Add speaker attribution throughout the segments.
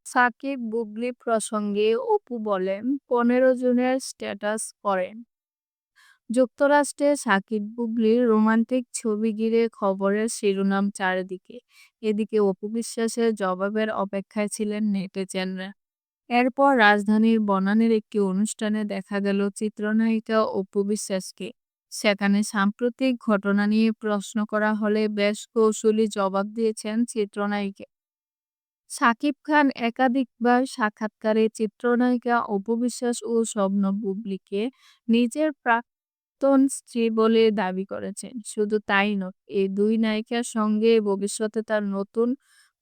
Speaker 1: সাকিব বুবলি প্রসঙ্গে অপু বলেন, 15 জনের স্ট্যাটাস করেন। যুক্তরাষ্ট্রে সাকিব বুবলির রোমান্টিক ছবি ঘিরে খবরের শিরোনাম চারিদিকে। এদিকে অপু বিশ্বাসের জবাবের অপেক্ষায় ছিলেন নেটিজেনরা। এরপর রাজধানীর বনানীর একটি অনুষ্ঠানে দেখা গেল চিত্রনায়িকা অপু বিশ্বাসকে। সেখানে সাম্প্রতিক ঘটনা নিয়ে প্রশ্ন করা হলে বেশ কৌশলী জবাব দিয়েছেন চিত্রনায়িকা। শাকিব খান একাধিকবার সাক্ষাৎকারে চিত্রনায়িকা অপু বিশ্বাস ও শবনম বুবলীকে নিজের প্রাক্তন স্ত্রী বলে দাবি করেছেন। শুধু তাই নয়, এই দুই নায়িকার সঙ্গে ভবিষ্যতে তার নতুন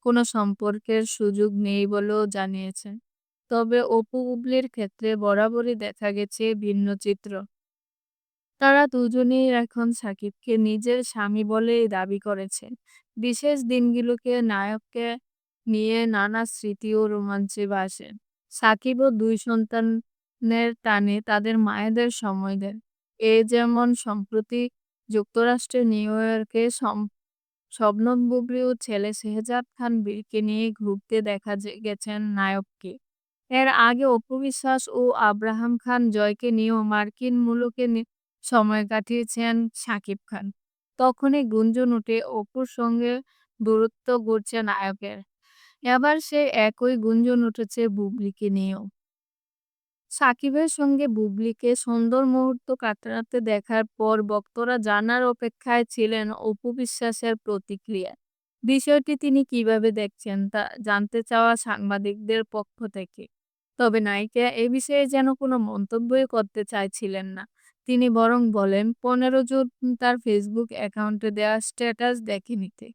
Speaker 1: কোনো সম্পর্কের সুযোগ নেই বলেও জানিয়েছেন। তবে অপু বুবলীর ক্ষেত্রে বরাবরই দেখা গেছে ভিন্ন চিত্র। তারা দুজনেই এখন সাকিবকে নিজের স্বামী বলেই দাবি করেছেন। বিশেষ দিনগুলোকে নায়ককে নিয়ে নানা স্মৃতি ও রোমাঞ্চে ভাসেন। সাকিবও দুই সন্তানের টানে তাদের মায়েদের সময় দেন। যেমন সম্প্রতি যুক্তরাষ্ট্রের নিউ ইয়র্কে শবনম বুবলী ও ছেলে শেহজাদ খান বীরকে নিয়ে ঘুরতে দেখা গেছেন নায়ককে। এর আগে অপু বিশ্বাস ও আব্রাহাম খান জয়কে নিয়েও মার্কিন মুলুকে সময় কাটিয়েছেন শাকিব খান। তখনই গুঞ্জন ওঠে অপুর সঙ্গে দূরত্ব ঘটছে নায়কের। এবার সে একই গুঞ্জন উঠেছে বুবলিকে নিয়েও। সাকিবের সঙ্গে বুবলিকে সুন্দর মুহূর্ত কাটাতে দেখার পর ভক্তরা জানার অপেক্ষায় ছিলেন অপু বিশ্বাসের প্রতিক্রিয়া। বিষয়টি তিনি কিভাবে দেখছেন তা জানতে চাওয়া সাংবাদিকদের পক্ষ থেকে। তবে নায়িকা এ বিষয়ে যেন কোনো মন্তব্যই করতে চাইছিলেন না। তিনি বরং বলেন, 15 জুন তার ফেসবুক অ্যাকাউন্টে দেওয়া স্ট্যাটাস দেখে নিতে।